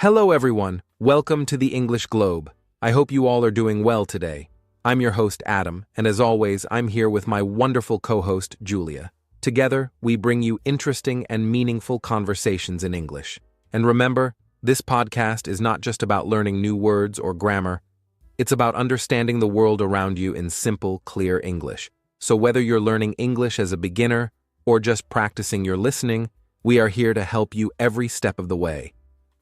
Hello everyone, welcome to the English Globe. I hope you all are doing well today. I'm your host Adam, and as always, I'm here with my wonderful co-host Julia. Together, we bring you interesting and meaningful conversations in English. And remember, this podcast is not just about learning new words or grammar, it's about understanding the world around you in simple, clear English. So whether you're learning English as a beginner or just practicing your listening, we are here to help you every step of the way.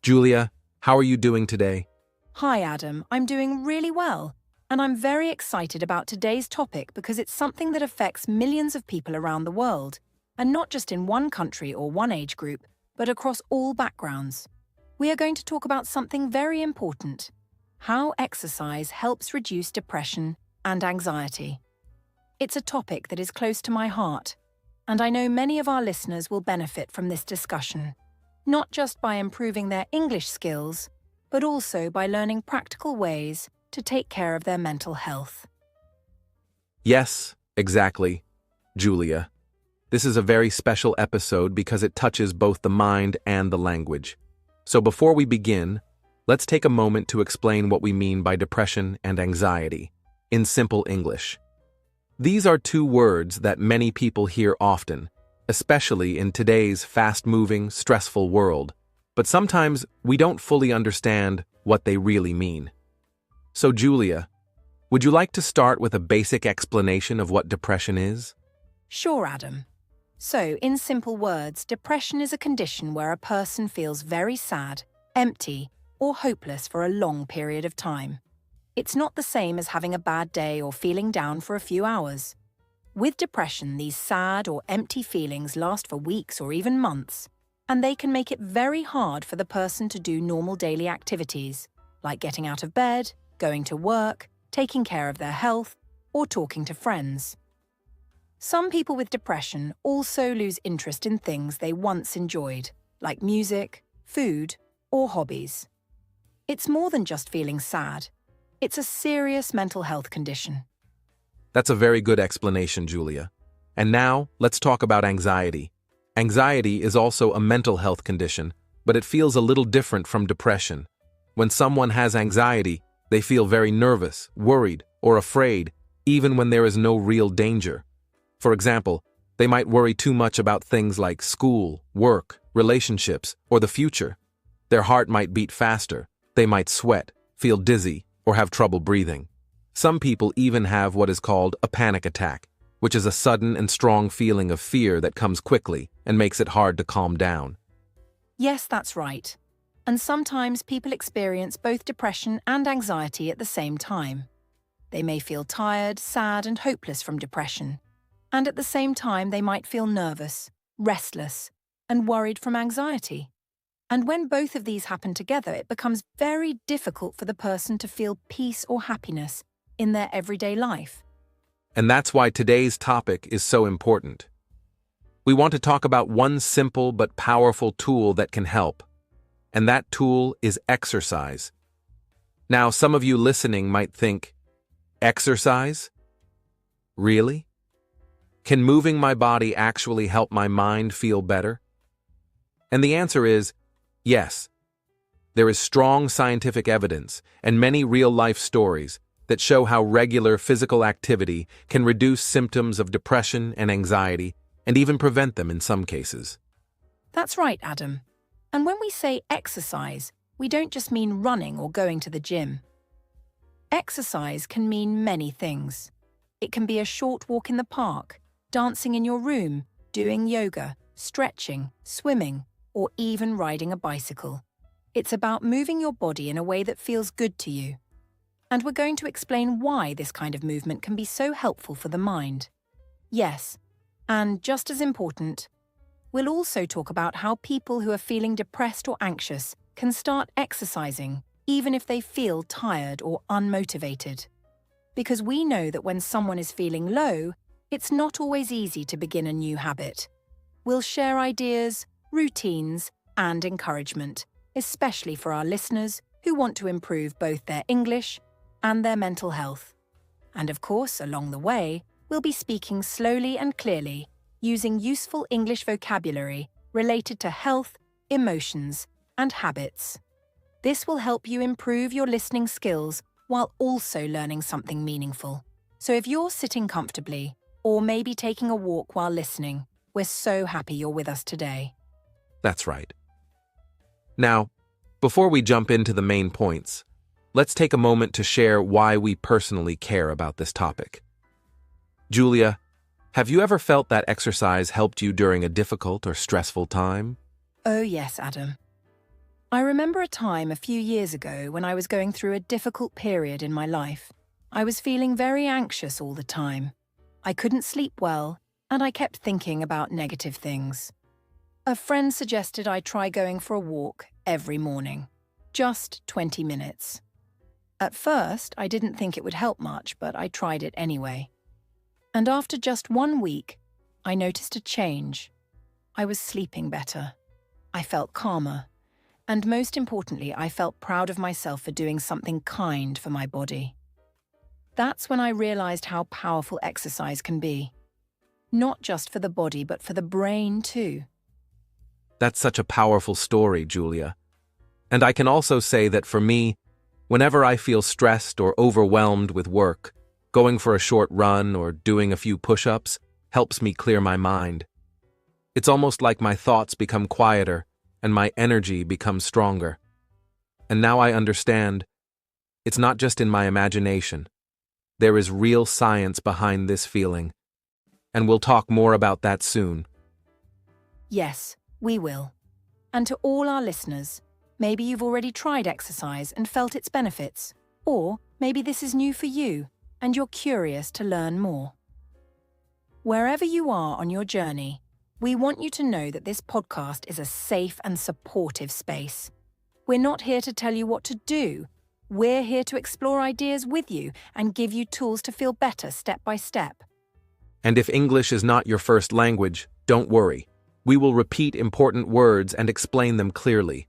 Julia, how are you doing today? Hi Adam, I'm doing really well, and I'm very excited about today's topic because it's something that affects millions of people around the world, and not just in one country or one age group, but across all backgrounds. We are going to talk about something very important: how exercise helps reduce depression and anxiety. It's a topic that is close to my heart, and I know many of our listeners will benefit from this discussion, not just by improving their English skills, but also by learning practical ways to take care of their mental health. Yes, exactly, Julia. This is a very special episode because it touches both the mind and the language. So before we begin, let's take a moment to explain what we mean by depression and anxiety, in simple English. These are two words that many people hear often, especially in today's fast-moving, stressful world, but sometimes we don't fully understand what they really mean. So Julia, would you like to start with a basic explanation of what depression is? Sure, Adam. So, in simple words, depression is a condition where a person feels very sad, empty, or hopeless for a long period of time. It's not the same as having a bad day or feeling down for a few hours. With depression, these sad or empty feelings last for weeks or even months, and they can make it very hard for the person to do normal daily activities, like getting out of bed, going to work, taking care of their health, or talking to friends. Some people with depression also lose interest in things they once enjoyed, like music, food, or hobbies. It's more than just feeling sad. It's a serious mental health condition. That's a very good explanation, Julia. And now, let's talk about anxiety. Anxiety is also a mental health condition, but it feels a little different from depression. When someone has anxiety, they feel very nervous, worried, or afraid, even when there is no real danger. For example, they might worry too much about things like school, work, relationships, or the future. Their heart might beat faster, they might sweat, feel dizzy, or have trouble breathing. Some people even have what is called a panic attack, which is a sudden and strong feeling of fear that comes quickly and makes it hard to calm down. Yes, that's right. And sometimes people experience both depression and anxiety at the same time. They may feel tired, sad, and hopeless from depression. And at the same time, they might feel nervous, restless, and worried from anxiety. And when both of these happen together, it becomes very difficult for the person to feel peace or happiness in their everyday life. And that's why today's topic is so important. We want to talk about one simple but powerful tool that can help, and that tool is exercise. Now, some of you listening might think, exercise? Really? Can moving my body actually help my mind feel better? And the answer is yes. There is strong scientific evidence and many real-life stories that show how regular physical activity can reduce symptoms of depression and anxiety and even prevent them in some cases. That's right, Adam. And when we say exercise, we don't just mean running or going to the gym. Exercise can mean many things. It can be a short walk in the park, dancing in your room, doing yoga, stretching, swimming, or even riding a bicycle. It's about moving your body in a way that feels good to you. And we're going to explain why this kind of movement can be so helpful for the mind. Yes, and just as important, we'll also talk about how people who are feeling depressed or anxious can start exercising, even if they feel tired or unmotivated. Because we know that when someone is feeling low, it's not always easy to begin a new habit. We'll share ideas, routines, and encouragement, especially for our listeners who want to improve both their English and their mental health. And of course, along the way, we'll be speaking slowly and clearly, using useful English vocabulary related to health, emotions, and habits. This will help you improve your listening skills while also learning something meaningful. So if you're sitting comfortably, or maybe taking a walk while listening, we're so happy you're with us today. That's right. Now, before we jump into the main points, let's take a moment to share why we personally care about this topic. Julia, have you ever felt that exercise helped you during a difficult or stressful time? Oh yes, Adam. I remember a time a few years ago when I was going through a difficult period in my life. I was feeling very anxious all the time. I couldn't sleep well, and I kept thinking about negative things. A friend suggested I try going for a walk every morning, just 20 minutes. At first, I didn't think it would help much, but I tried it anyway. And after just 1 week, I noticed a change. I was sleeping better. I felt calmer. And most importantly, I felt proud of myself for doing something kind for my body. That's when I realized how powerful exercise can be. Not just for the body, but for the brain too. That's such a powerful story, Julia. And I can also say that for me, whenever I feel stressed or overwhelmed with work, going for a short run or doing a few push-ups helps me clear my mind. It's almost like my thoughts become quieter and my energy becomes stronger. And now I understand, it's not just in my imagination. There is real science behind this feeling, and we'll talk more about that soon. Yes, we will. And to all our listeners, maybe you've already tried exercise and felt its benefits, or maybe this is new for you and you're curious to learn more. Wherever you are on your journey, we want you to know that this podcast is a safe and supportive space. We're not here to tell you what to do. We're here to explore ideas with you and give you tools to feel better step by step. And if English is not your first language, don't worry. We will repeat important words and explain them clearly.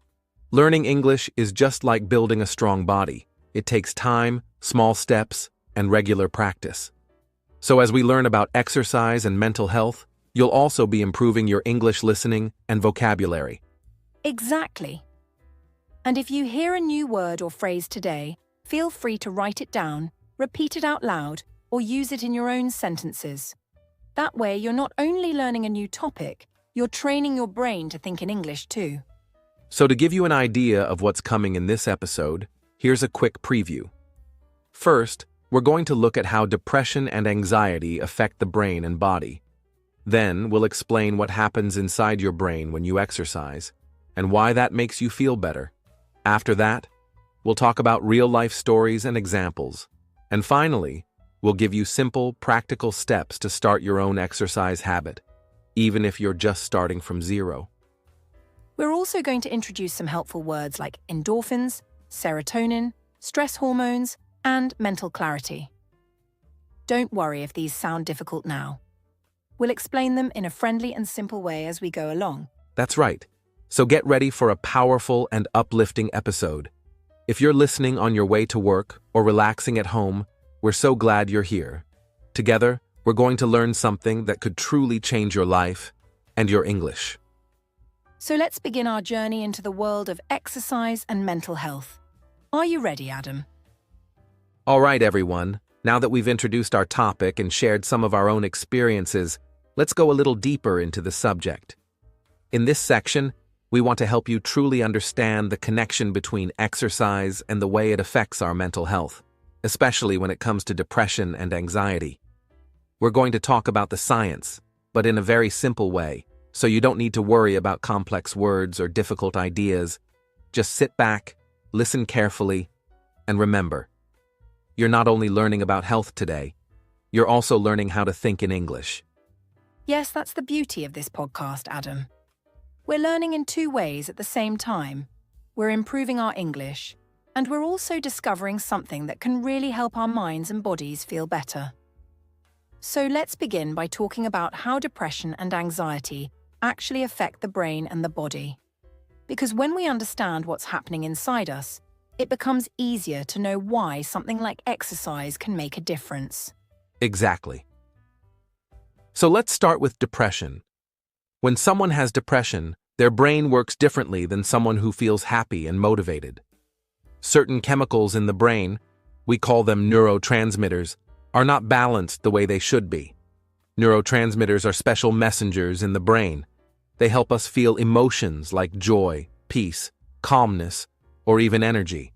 Learning English is just like building a strong body. It takes time, small steps, and regular practice. So as we learn about exercise and mental health, you'll also be improving your English listening and vocabulary. Exactly. And if you hear a new word or phrase today, feel free to write it down, repeat it out loud, or use it in your own sentences. That way, you're not only learning a new topic, you're training your brain to think in English too. So to give you an idea of what's coming in this episode, here's a quick preview. First, we're going to look at how depression and anxiety affect the brain and body. Then, we'll explain what happens inside your brain when you exercise, and why that makes you feel better. After that, we'll talk about real-life stories and examples. And finally, we'll give you simple, practical steps to start your own exercise habit, even if you're just starting from zero. We're also going to introduce some helpful words like endorphins, serotonin, stress hormones, and mental clarity. Don't worry if these sound difficult now. We'll explain them in a friendly and simple way as we go along. That's right. So get ready for a powerful and uplifting episode. If you're listening on your way to work or relaxing at home, we're so glad you're here. Together, we're going to learn something that could truly change your life and your English. So let's begin our journey into the world of exercise and mental health. Are you ready, Adam? All right, everyone. Now that we've introduced our topic and shared some of our own experiences, let's go a little deeper into the subject. In this section, we want to help you truly understand the connection between exercise and the way it affects our mental health, especially when it comes to depression and anxiety. We're going to talk about the science, but in a very simple way, so you don't need to worry about complex words or difficult ideas. Just sit back, listen carefully, and remember, you're not only learning about health today, you're also learning how to think in English. Yes, that's the beauty of this podcast, Adam. We're learning in two ways at the same time. We're improving our English, and we're also discovering something that can really help our minds and bodies feel better. So let's begin by talking about how depression and anxiety actually affect the brain and the body. Because when we understand what's happening inside us, it becomes easier to know why something like exercise can make a difference. Exactly. So let's start with depression. When someone has depression, their brain works differently than someone who feels happy and motivated. Certain chemicals in the brain, we call them neurotransmitters, are not balanced the way they should be. Neurotransmitters are special messengers in the brain. They help us feel emotions like joy, peace, calmness, or even energy.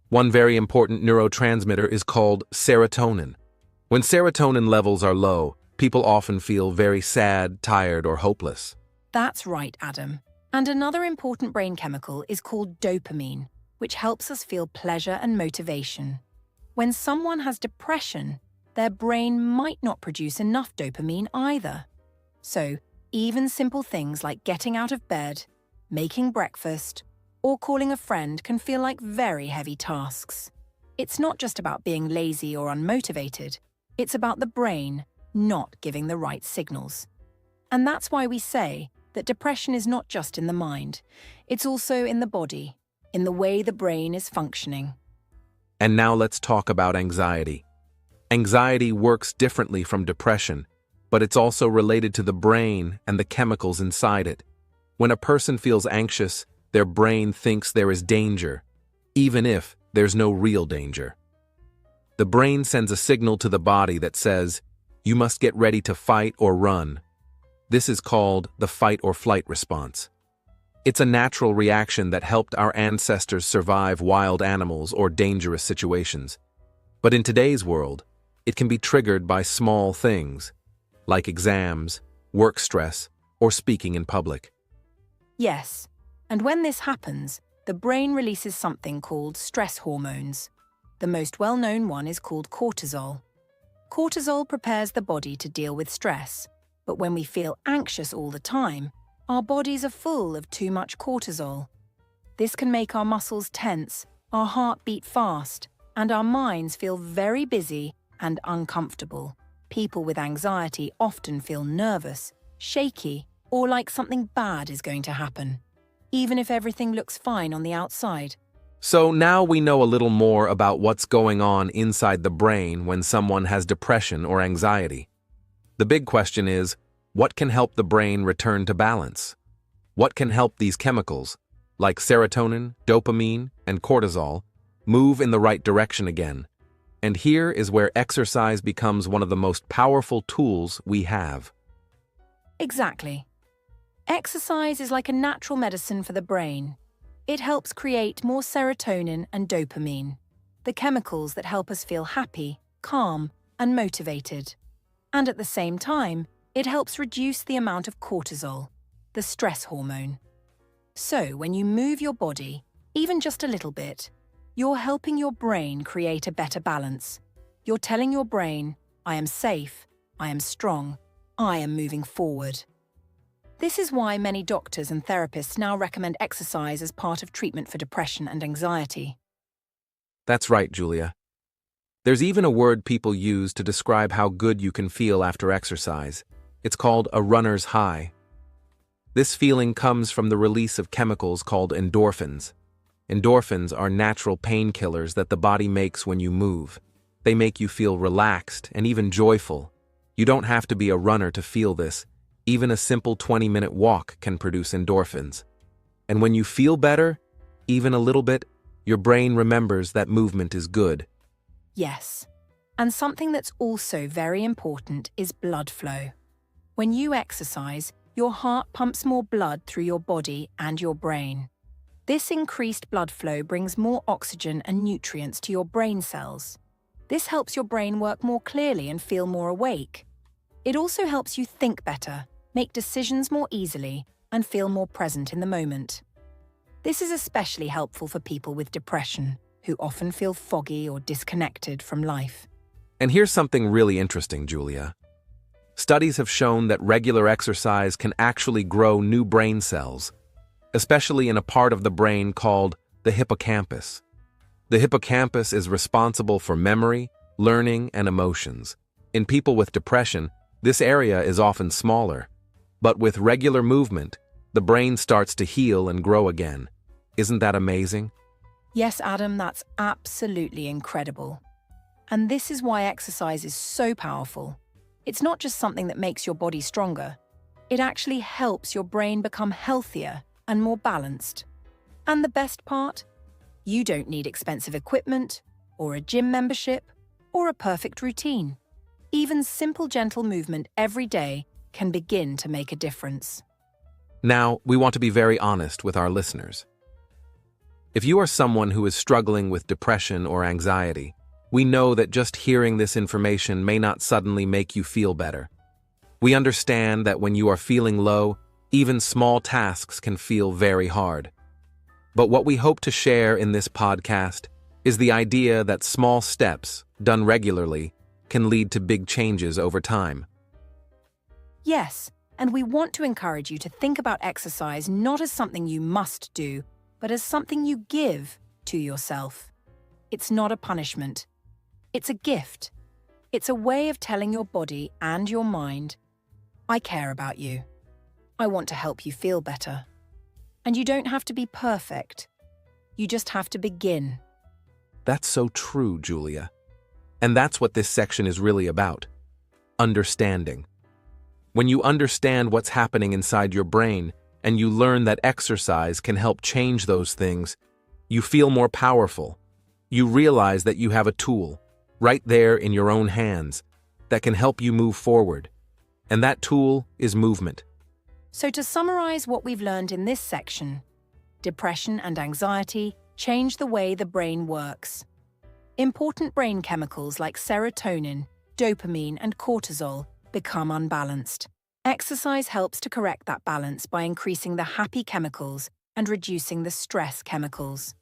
One very important neurotransmitter is called serotonin. When serotonin levels are low, people often feel very sad, tired, or hopeless. That's right, Adam. And another important brain chemical is called dopamine, which helps us feel pleasure and motivation. When someone has depression, their brain might not produce enough dopamine either. So, even simple things like getting out of bed, making breakfast, or calling a friend can feel like very heavy tasks. It's not just about being lazy or unmotivated. It's about the brain not giving the right signals. And that's why we say that depression is not just in the mind. It's also in the body, in the way the brain is functioning. And now let's talk about anxiety. Anxiety works differently from depression, but it's also related to the brain and the chemicals inside it. When a person feels anxious, their brain thinks there is danger, even if there's no real danger. The brain sends a signal to the body that says, "You must get ready to fight or run." This is called the fight or flight response. It's a natural reaction that helped our ancestors survive wild animals or dangerous situations. But in today's world, it can be triggered by small things, like exams, work stress, or speaking in public. Yes, and when this happens, the brain releases something called stress hormones. The most well-known one is called cortisol. Cortisol prepares the body to deal with stress, but when we feel anxious all the time, our bodies are full of too much cortisol. This can make our muscles tense, our heart beat fast, and our minds feel very busy and uncomfortable. People with anxiety often feel nervous, shaky, or like something bad is going to happen, even if everything looks fine on the outside. So now we know a little more about what's going on inside the brain when someone has depression or anxiety. The big question is, what can help the brain return to balance? What can help these chemicals, like serotonin, dopamine, and cortisol, move in the right direction again? And here is where exercise becomes one of the most powerful tools we have. Exactly. Exercise is like a natural medicine for the brain. It helps create more serotonin and dopamine, the chemicals that help us feel happy, calm, and motivated. And at the same time, it helps reduce the amount of cortisol, the stress hormone. So when you move your body, even just a little bit, you're helping your brain create a better balance. You're telling your brain, "I am safe, I am strong, I am moving forward." This is why many doctors and therapists now recommend exercise as part of treatment for depression and anxiety. That's right, Julia. There's even a word people use to describe how good you can feel after exercise. It's called a runner's high. This feeling comes from the release of chemicals called endorphins. Endorphins are natural painkillers that the body makes when you move. They make you feel relaxed and even joyful. You don't have to be a runner to feel this. Even a simple 20-minute walk can produce endorphins. And when you feel better, even a little bit, your brain remembers that movement is good. Yes. And something that's also very important is blood flow. When you exercise, your heart pumps more blood through your body and your brain. This increased blood flow brings more oxygen and nutrients to your brain cells. This helps your brain work more clearly and feel more awake. It also helps you think better, make decisions more easily, and feel more present in the moment. This is especially helpful for people with depression, who often feel foggy or disconnected from life. And here's something really interesting, Julia. Studies have shown that regular exercise can actually grow new brain cells, especially in a part of the brain called the hippocampus. The hippocampus is responsible for memory, learning, and emotions. In people with depression, this area is often smaller. But with regular movement, the brain starts to heal and grow again. Isn't that amazing? Yes, Adam, that's absolutely incredible. And this is why exercise is so powerful. It's not just something that makes your body stronger. It actually helps your brain become healthier and more balanced. And the best part? You don't need expensive equipment, or a gym membership, or a perfect routine. Even simple, gentle movement every day can begin to make a difference. Now, we want to be very honest with our listeners. If you are someone who is struggling with depression or anxiety, we know that just hearing this information may not suddenly make you feel better. We understand that when you are feeling low, even small tasks can feel very hard. But what we hope to share in this podcast is the idea that small steps, done regularly, can lead to big changes over time. Yes, and we want to encourage you to think about exercise not as something you must do, but as something you give to yourself. It's not a punishment. It's a gift. It's a way of telling your body and your mind, I care about you. I want to help you feel better. And you don't have to be perfect. You just have to begin. That's so true, Julia. And that's what this section is really about. Understanding. When you understand what's happening inside your brain and you learn that exercise can help change those things, you feel more powerful. You realize that you have a tool, right there in your own hands, that can help you move forward. And that tool is movement. So to summarize what we've learned in this section, depression and anxiety change the way the brain works. Important brain chemicals like serotonin, dopamine, and cortisol become unbalanced. Exercise helps to correct that balance by increasing the happy chemicals and reducing the stress chemicals.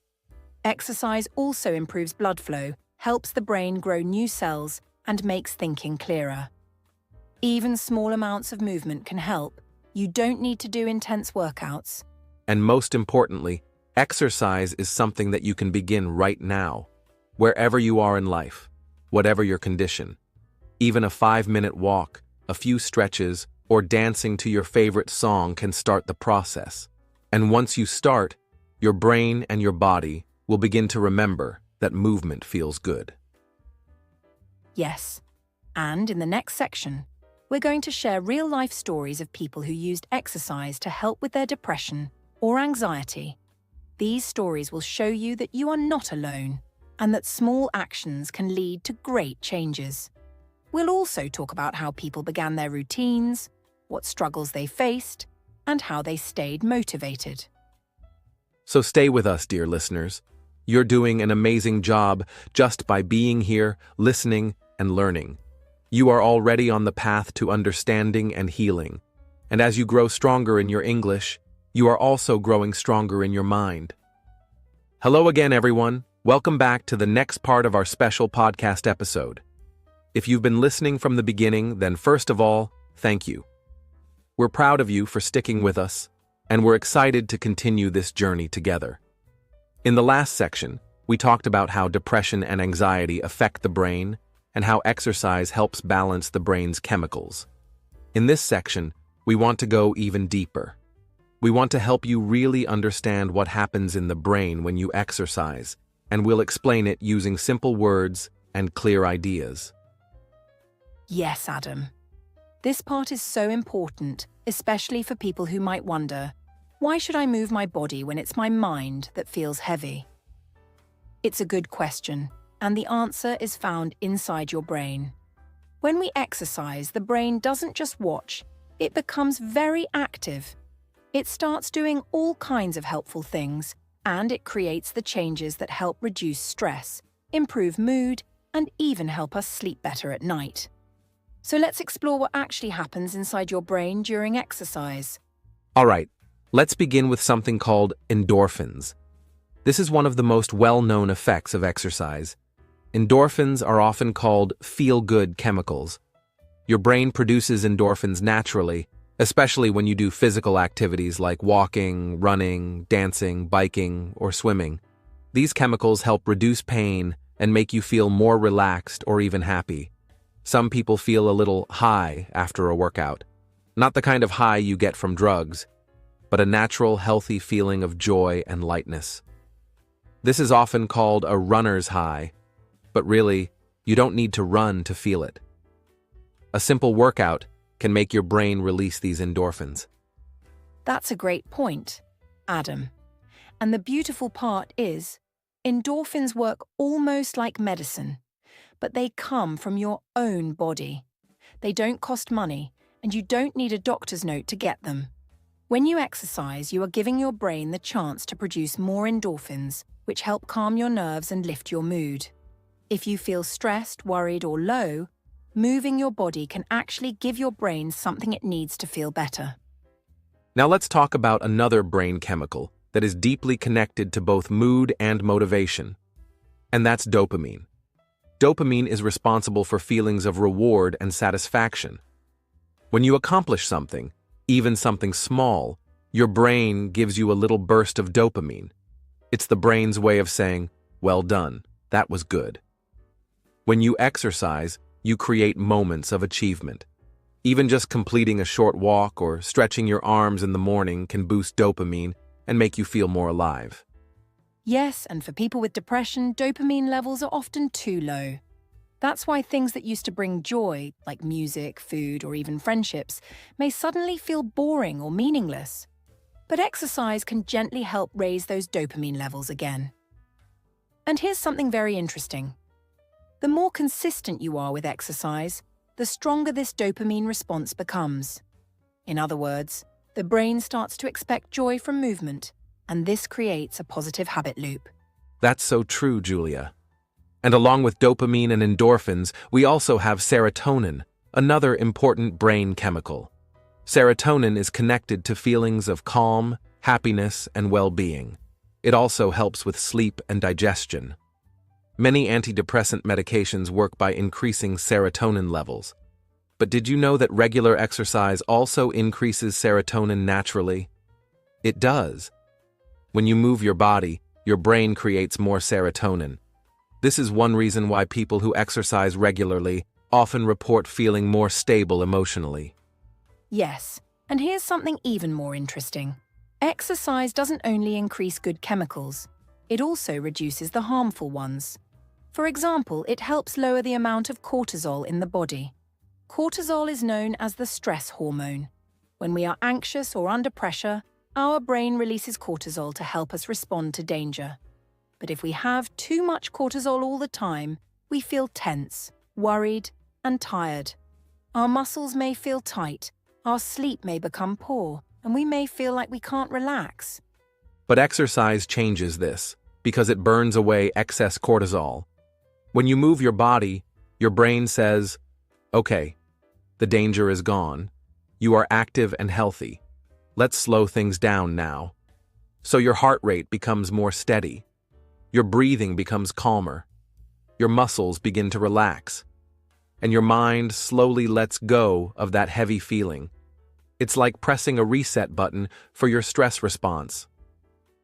Exercise also improves blood flow, helps the brain grow new cells, and makes thinking clearer. Even small amounts of movement can help. You don't need to do intense workouts. And most importantly, exercise is something that you can begin right now, wherever you are in life, whatever your condition. Even a 5-minute walk, a few stretches, or dancing to your favorite song can start the process. And once you start, your brain and your body will begin to remember that movement feels good. Yes. And in the next section, we're going to share real-life stories of people who used exercise to help with their depression or anxiety. These stories will show you that you are not alone and that small actions can lead to great changes. We'll also talk about how people began their routines, what struggles they faced, and how they stayed motivated. So stay with us, dear listeners. You're doing an amazing job just by being here, listening, and learning. You are already on the path to understanding and healing. And as you grow stronger in your English, you are also growing stronger in your mind. Hello again, everyone. Welcome back to the next part of our special podcast episode. If you've been listening from the beginning, then first of all, thank you. We're proud of you for sticking with us, and we're excited to continue this journey together. In the last section, we talked about how depression and anxiety affect the brain and how exercise helps balance the brain's chemicals. In this section, we want to go even deeper. We want to help you really understand what happens in the brain when you exercise, and we'll explain it using simple words and clear ideas. Yes, Adam. This part is so important, especially for people who might wonder, why should I move my body when it's my mind that feels heavy? It's a good question, and the answer is found inside your brain. When we exercise, the brain doesn't just watch, it becomes very active. It starts doing all kinds of helpful things, and it creates the changes that help reduce stress, improve mood, and even help us sleep better at night. So let's explore what actually happens inside your brain during exercise. All right, let's begin with something called endorphins. This is one of the most well-known effects of exercise. Endorphins are often called feel-good chemicals. Your brain produces endorphins naturally, especially when you do physical activities like walking, running, dancing, biking, or swimming. These chemicals help reduce pain and make you feel more relaxed or even happy. Some people feel a little high after a workout. Not the kind of high you get from drugs, but a natural, healthy feeling of joy and lightness. This is often called a runner's high, but really, you don't need to run to feel it. A simple workout can make your brain release these endorphins. That's a great point, Adam. And the beautiful part is, Endorphins work almost like medicine, but they come from your own body. They don't cost money, and you don't need a doctor's note to get them. When you exercise, you are giving your brain the chance to produce more endorphins, which help calm your nerves and lift your mood. If you feel stressed, worried, or low, moving your body can actually give your brain something it needs to feel better. Now let's talk about another brain chemical that is deeply connected to both mood and motivation, and that's dopamine. Dopamine is responsible for feelings of reward and satisfaction. When you accomplish something, even something small, your brain gives you a little burst of dopamine. It's the brain's way of saying, "Well done, that was good." When you exercise, you create moments of achievement. Even just completing a short walk or stretching your arms in the morning can boost dopamine and make you feel more alive. Yes, and for people with depression, dopamine levels are often too low. That's why things that used to bring joy, like music, food, or even friendships, may suddenly feel boring or meaningless. But exercise can gently help raise those dopamine levels again. And here's something very interesting. The more consistent you are with exercise, the stronger this dopamine response becomes. In other words, the brain starts to expect joy from movement, and this creates a positive habit loop. That's so true, Julia. And along with dopamine and endorphins, we also have serotonin, another important brain chemical. Serotonin is connected to feelings of calm, happiness, and well-being. It also helps with sleep and digestion. Many antidepressant medications work by increasing serotonin levels. But did you know that regular exercise also increases serotonin naturally? It does. When you move your body, your brain creates more serotonin. This is one reason why people who exercise regularly often report feeling more stable emotionally. Yes, and here's something even more interesting. Exercise doesn't only increase good chemicals, it also reduces the harmful ones. For example, it helps lower the amount of cortisol in the body. Cortisol is known as the stress hormone. When we are anxious or under pressure, our brain releases cortisol to help us respond to danger. But if we have too much cortisol all the time, we feel tense, worried, and tired. Our muscles may feel tight, our sleep may become poor, and we may feel like we can't relax. But exercise changes this, because it burns away excess cortisol. When you move your body, your brain says, "Okay, the danger is gone. You are active and healthy. Let's slow things down now." So your heart rate becomes more steady. Your breathing becomes calmer. Your muscles begin to relax. And your mind slowly lets go of that heavy feeling. It's like pressing a reset button for your stress response.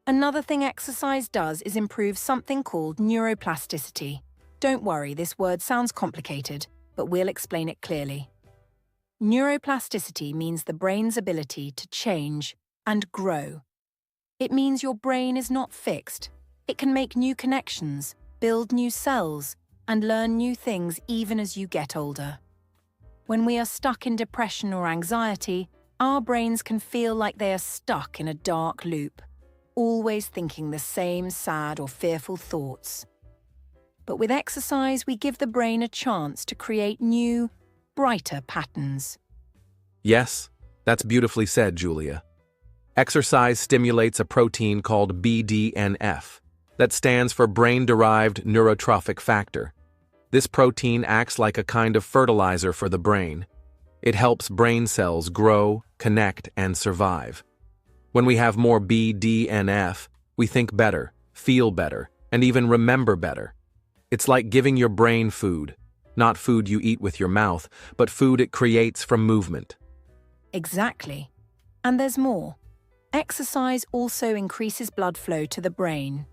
Another thing exercise does is improve something called neuroplasticity. Don't worry, this word sounds complicated, but we'll explain it clearly. Neuroplasticity means the brain's ability to change and grow. It means your brain is not fixed. It can make new connections, build new cells, and learn new things even as you get older. When we are stuck in depression or anxiety, our brains can feel like they are stuck in a dark loop, always thinking the same sad or fearful thoughts. But with exercise, we give the brain a chance to create new, brighter patterns. Yes, that's beautifully said, Julia. Exercise stimulates a protein called BDNF that stands for brain-derived neurotrophic factor. This protein acts like a kind of fertilizer for the brain. It helps brain cells grow, connect, and survive. When we have more BDNF, we think better, feel better, and even remember better. It's like giving your brain food, not food you eat with your mouth, but food it creates from movement. Exactly. And there's more. Exercise also increases blood flow to the brain.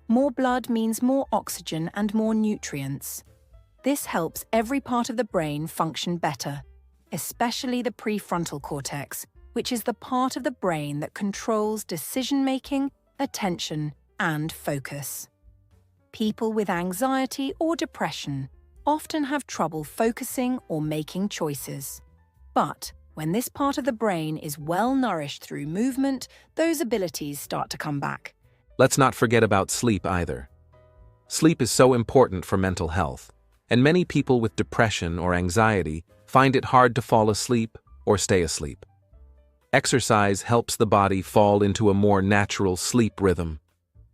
More blood means more oxygen and more nutrients. This helps every part of the brain function better, especially the prefrontal cortex, which is the part of the brain that controls decision-making, attention, and focus. People with anxiety or depression often have trouble focusing or making choices. But when this part of the brain is well nourished through movement, those abilities start to come back. Let's not forget about sleep either. Sleep is so important for mental health, and many people with depression or anxiety find it hard to fall asleep or stay asleep. Exercise helps the body fall into a more natural sleep rhythm.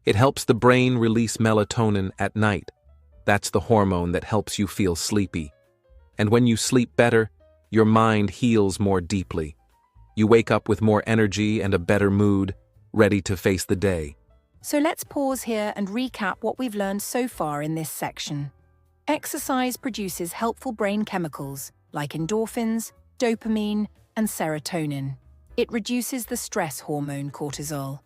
It helps the brain release melatonin at night. That's the hormone that helps you feel sleepy. And when you sleep better, your mind heals more deeply. You wake up with more energy and a better mood, ready to face the day. So let's pause here and recap what we've learned so far in this section. Exercise produces helpful brain chemicals like endorphins, dopamine, and serotonin. It reduces the stress hormone cortisol.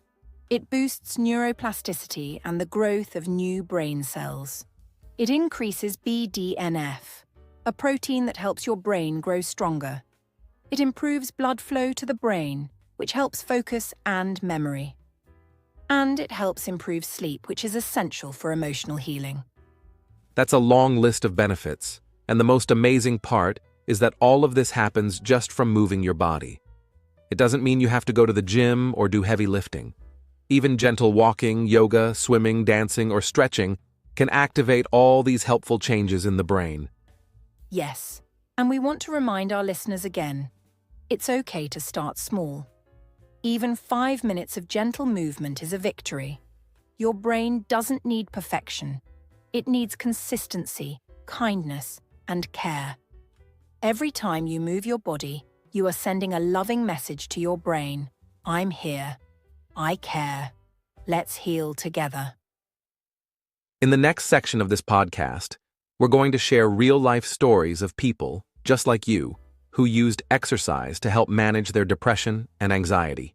It boosts neuroplasticity and the growth of new brain cells. It increases BDNF, a protein that helps your brain grow stronger. It improves blood flow to the brain, which helps focus and memory. And it helps improve sleep, which is essential for emotional healing. That's a long list of benefits, and the most amazing part is that all of this happens just from moving your body. It doesn't mean you have to go to the gym or do heavy lifting. Even gentle walking, yoga, swimming, dancing, or stretching can activate all these helpful changes in the brain. Yes, and we want to remind our listeners again, it's okay to start small. Even 5 minutes of gentle movement is a victory. Your brain doesn't need perfection. It needs consistency, kindness, and care. Every time you move your body, you are sending a loving message to your brain. I'm here. I care. Let's heal together. In the next section of this podcast, we're going to share real-life stories of people, just like you, who used exercise to help manage their depression and anxiety.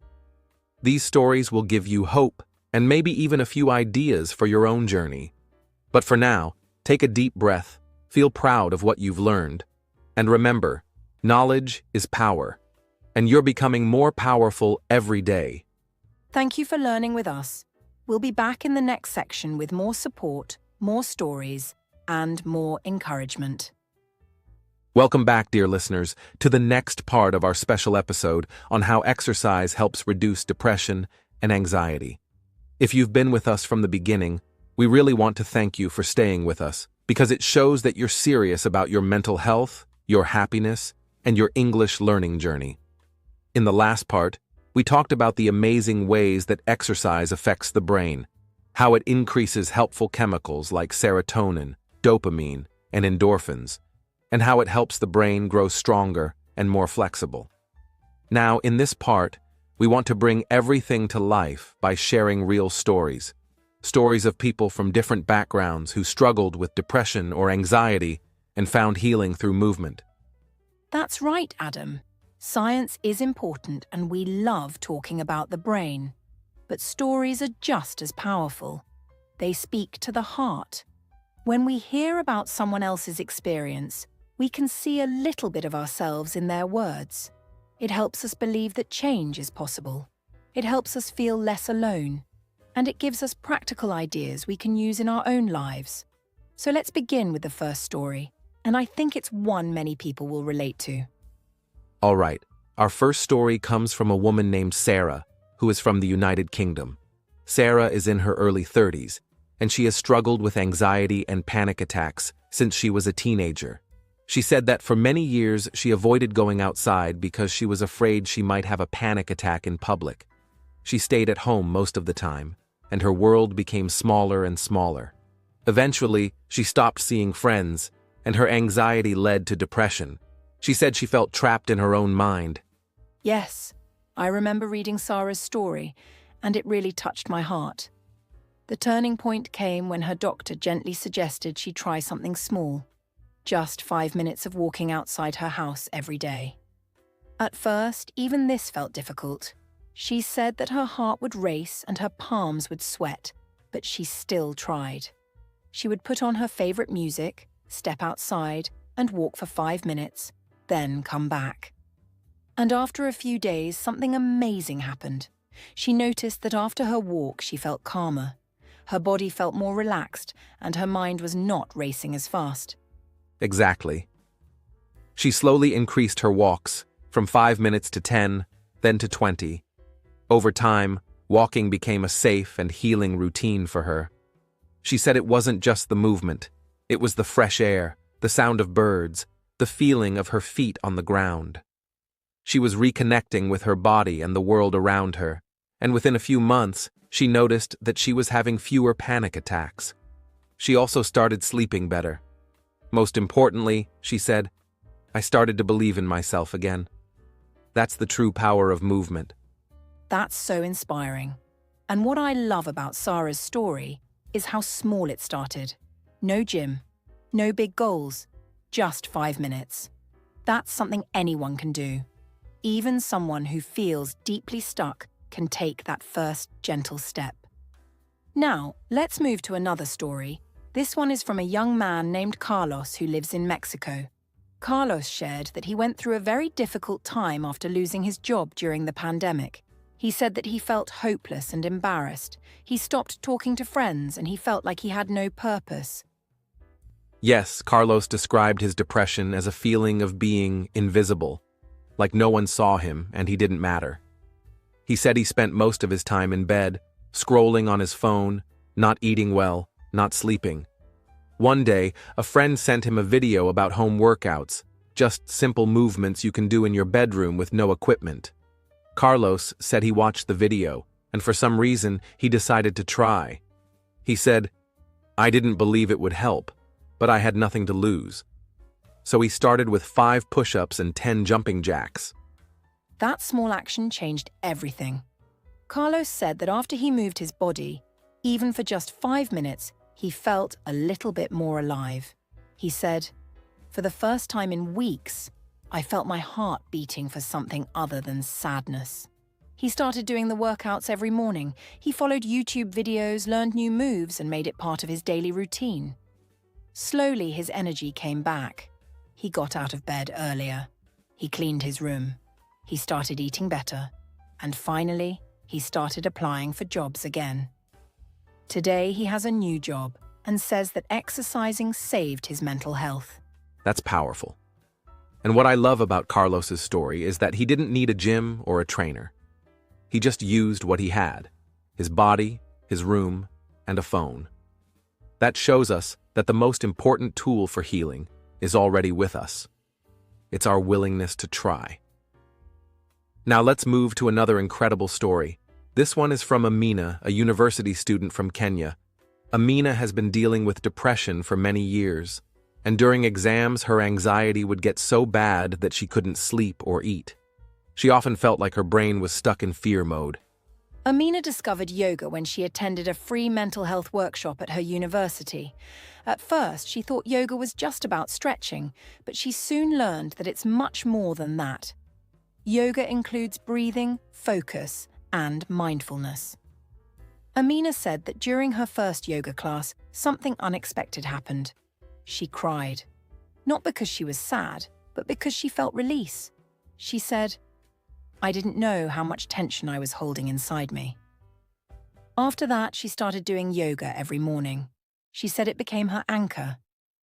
These stories will give you hope and maybe even a few ideas for your own journey. But for now, take a deep breath, feel proud of what you've learned, and remember, knowledge is power, and you're becoming more powerful every day. Thank you for learning with us. We'll be back in the next section with more support, more stories, and more encouragement. Welcome back, dear listeners, to the next part of our special episode on how exercise helps reduce depression and anxiety. If you've been with us from the beginning, we really want to thank you for staying with us, because it shows that you're serious about your mental health, your happiness, and your English learning journey. In the last part, we talked about the amazing ways that exercise affects the brain, how it increases helpful chemicals like serotonin, dopamine, and endorphins, and how it helps the brain grow stronger and more flexible. Now, in this part, we want to bring everything to life by sharing real stories. Stories of people from different backgrounds who struggled with depression or anxiety and found healing through movement. That's right, Adam. Science is important and we love talking about the brain. But stories are just as powerful. They speak to the heart. When we hear about someone else's experience, we can see a little bit of ourselves in their words. It helps us believe that change is possible. It helps us feel less alone. And it gives us practical ideas we can use in our own lives. So let's begin with the first story, and I think it's one many people will relate to. All right, our first story comes from a woman named Sarah, who is from the United Kingdom. Sarah is in her early 30s, and she has struggled with anxiety and panic attacks since she was a teenager. She said that for many years she avoided going outside because she was afraid she might have a panic attack in public. She stayed at home most of the time, and her world became smaller and smaller. Eventually, she stopped seeing friends, and her anxiety led to depression. She said she felt trapped in her own mind. Yes, I remember reading Sarah's story, and it really touched my heart. The turning point came when her doctor gently suggested she try something small. Just 5 minutes of walking outside her house every day. At first, even this felt difficult. She said that her heart would race and her palms would sweat, but she still tried. She would put on her favorite music, step outside, and walk for 5 minutes, then come back. And after a few days, something amazing happened. She noticed that after her walk, she felt calmer. Her body felt more relaxed, and her mind was not racing as fast. Exactly. She slowly increased her walks, from 5 minutes to 10, then to 20. Over time, walking became a safe and healing routine for her. She said it wasn't just the movement. It was the fresh air, the sound of birds, the feeling of her feet on the ground. She was reconnecting with her body and the world around her, and within a few months, she noticed that she was having fewer panic attacks. She also started sleeping better. Most importantly, she said, I started to believe in myself again. That's the true power of movement. That's so inspiring. And what I love about Sarah's story is how small it started. No gym, no big goals, just 5 minutes. That's something anyone can do. Even someone who feels deeply stuck can take that first gentle step. Now, let's move to another story. This one is from a young man named Carlos who lives in Mexico. Carlos shared that he went through a very difficult time after losing his job during the pandemic. He said that he felt hopeless and embarrassed. He stopped talking to friends and he felt like he had no purpose. Yes, Carlos described his depression as a feeling of being invisible, like no one saw him and he didn't matter. He said he spent most of his time in bed, scrolling on his phone, not eating well, not sleeping. One day, a friend sent him a video about home workouts, just simple movements you can do in your bedroom with no equipment. Carlos said he watched the video, and for some reason, he decided to try. He said, I didn't believe it would help, but I had nothing to lose. So he started with 5 push-ups and 10 jumping jacks. That small action changed everything. Carlos said that after he moved his body, even for just 5 minutes, he felt a little bit more alive. He said, for the first time in weeks, I felt my heart beating for something other than sadness. He started doing the workouts every morning. He followed YouTube videos, learned new moves, and made it part of his daily routine. Slowly, his energy came back. He got out of bed earlier. He cleaned his room. He started eating better. And finally, he started applying for jobs again. Today, he has a new job and says that exercising saved his mental health. That's powerful. And what I love about Carlos's story is that he didn't need a gym or a trainer. He just used what he had, his body, his room, and a phone. That shows us that the most important tool for healing is already with us. It's our willingness to try. Now let's move to another incredible story. This one is from Amina, a university student from Kenya. Amina has been dealing with depression for many years, and during exams her anxiety would get so bad that she couldn't sleep or eat. She often felt like her brain was stuck in fear mode. Amina discovered yoga when she attended a free mental health workshop at her university. At first, she thought yoga was just about stretching, but she soon learned that it's much more than that. Yoga includes breathing, focus, and mindfulness. Amina said that during her first yoga class, something unexpected happened. She cried. Not because she was sad, but because she felt release. She said, I didn't know how much tension I was holding inside me. After that, she started doing yoga every morning. She said it became her anchor,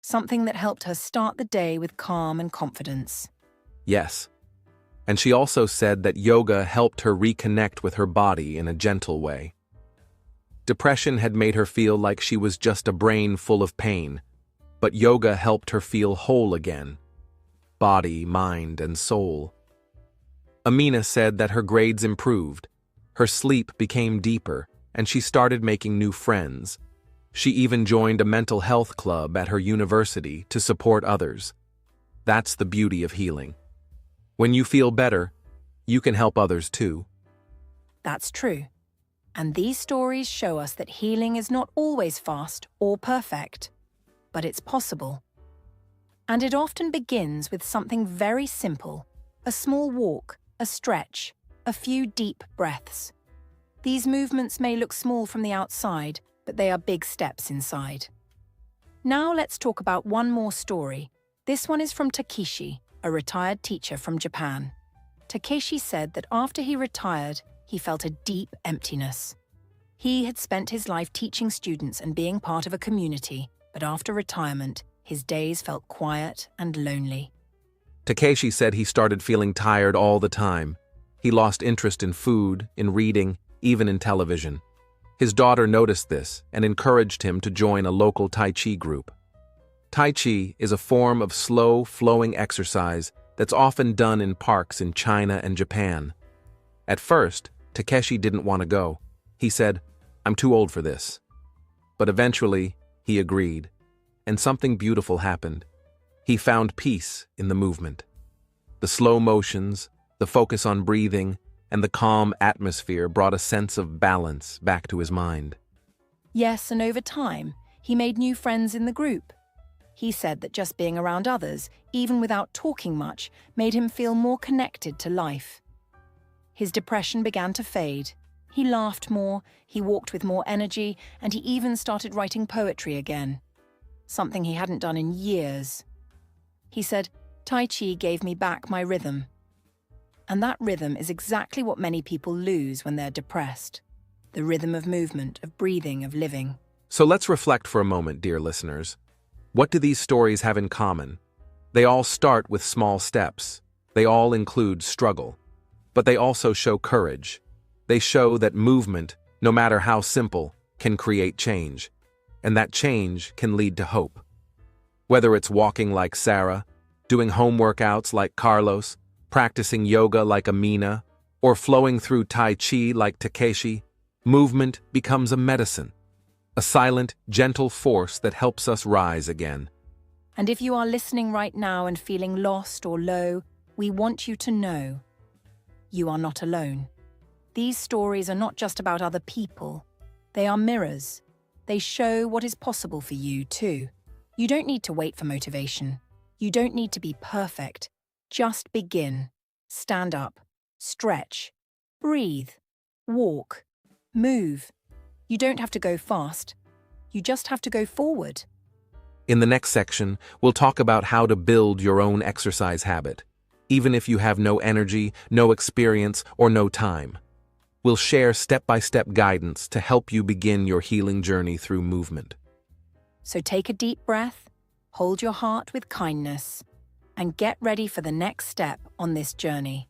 something that helped her start the day with calm and confidence. Yes. And she also said that yoga helped her reconnect with her body in a gentle way. Depression had made her feel like she was just a brain full of pain, but yoga helped her feel whole again. Body, mind, and soul. Amina said that her grades improved, her sleep became deeper, and she started making new friends. She even joined a mental health club at her university to support others. That's the beauty of healing. When you feel better, you can help others too. That's true. And these stories show us that healing is not always fast or perfect, but it's possible. And it often begins with something very simple, a small walk, a stretch, a few deep breaths. These movements may look small from the outside, but they are big steps inside. Now let's talk about one more story. This one is from Takeshi, a retired teacher from Japan. Takeshi said that after he retired, he felt a deep emptiness. He had spent his life teaching students and being part of a community, but after retirement, his days felt quiet and lonely. Takeshi said he started feeling tired all the time. He lost interest in food, in reading, even in television. His daughter noticed this and encouraged him to join a local Tai Chi group. Tai Chi is a form of slow, flowing exercise that's often done in parks in China and Japan. At first, Takeshi didn't want to go. He said, "I'm too old for this." But eventually, he agreed, and something beautiful happened. He found peace in the movement. The slow motions, the focus on breathing, and the calm atmosphere brought a sense of balance back to his mind. Yes, and over time, he made new friends in the group. He said that just being around others, even without talking much, made him feel more connected to life. His depression began to fade. He laughed more, he walked with more energy, and he even started writing poetry again. Something he hadn't done in years. He said, "Tai Chi gave me back my rhythm." And that rhythm is exactly what many people lose when they're depressed. The rhythm of movement, of breathing, of living. So let's reflect for a moment, dear listeners. What do these stories have in common? They all start with small steps. They all include struggle. But they also show courage. They show that movement, no matter how simple, can create change. And that change can lead to hope. Whether it's walking like Sarah, doing home workouts like Carlos, practicing yoga like Amina, or flowing through Tai Chi like Takeshi, movement becomes a medicine. A silent, gentle force that helps us rise again. And if you are listening right now and feeling lost or low, we want you to know you are not alone. These stories are not just about other people. They are mirrors. They show what is possible for you too. You don't need to wait for motivation. You don't need to be perfect. Just begin. Stand up. Stretch. Breathe. Walk. Move. You don't have to go fast. You just have to go forward. In the next section, we'll talk about how to build your own exercise habit, even if you have no energy, no experience, or no time. We'll share step-by-step guidance to help you begin your healing journey through movement. So take a deep breath, hold your heart with kindness, and get ready for the next step on this journey.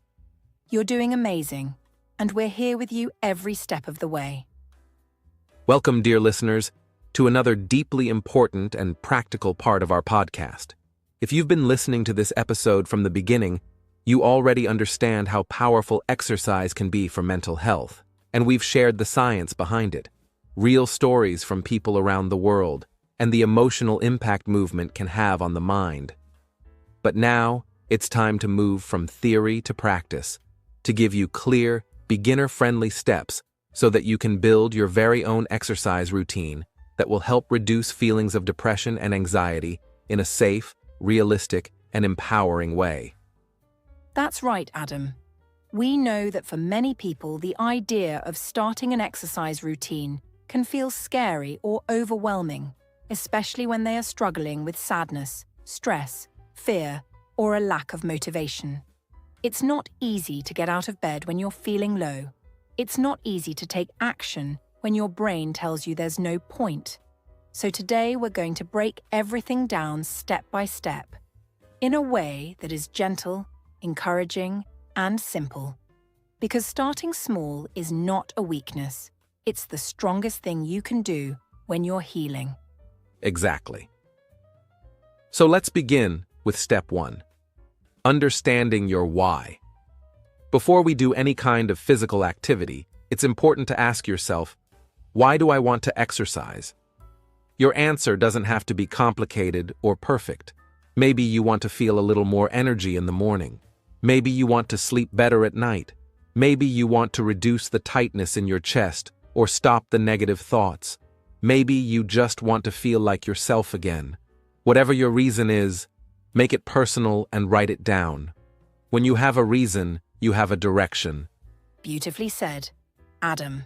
You're doing amazing, and we're here with you every step of the way. Welcome, dear listeners, to another deeply important and practical part of our podcast. If you've been listening to this episode from the beginning, you already understand how powerful exercise can be for mental health, and we've shared the science behind it, real stories from people around the world, and the emotional impact movement can have on the mind. But now, it's time to move from theory to practice, to give you clear, beginner-friendly steps so that you can build your very own exercise routine that will help reduce feelings of depression and anxiety in a safe, realistic, and empowering way. That's right, Adam. We know that for many people, the idea of starting an exercise routine can feel scary or overwhelming, especially when they are struggling with sadness, stress, fear, or a lack of motivation. It's not easy to get out of bed when you're feeling low. It's not easy to take action when your brain tells you there's no point. So today we're going to break everything down step by step, in a way that is gentle, encouraging, and simple. Because starting small is not a weakness. It's the strongest thing you can do when you're healing. Exactly. So let's begin with step 1. Understanding your why. Before we do any kind of physical activity, it's important to ask yourself, why do I want to exercise? Your answer doesn't have to be complicated or perfect. Maybe you want to feel a little more energy in the morning. Maybe you want to sleep better at night. Maybe you want to reduce the tightness in your chest or stop the negative thoughts. Maybe you just want to feel like yourself again. Whatever your reason is, make it personal and write it down. When you have a reason, you have a direction. Beautifully said, Adam.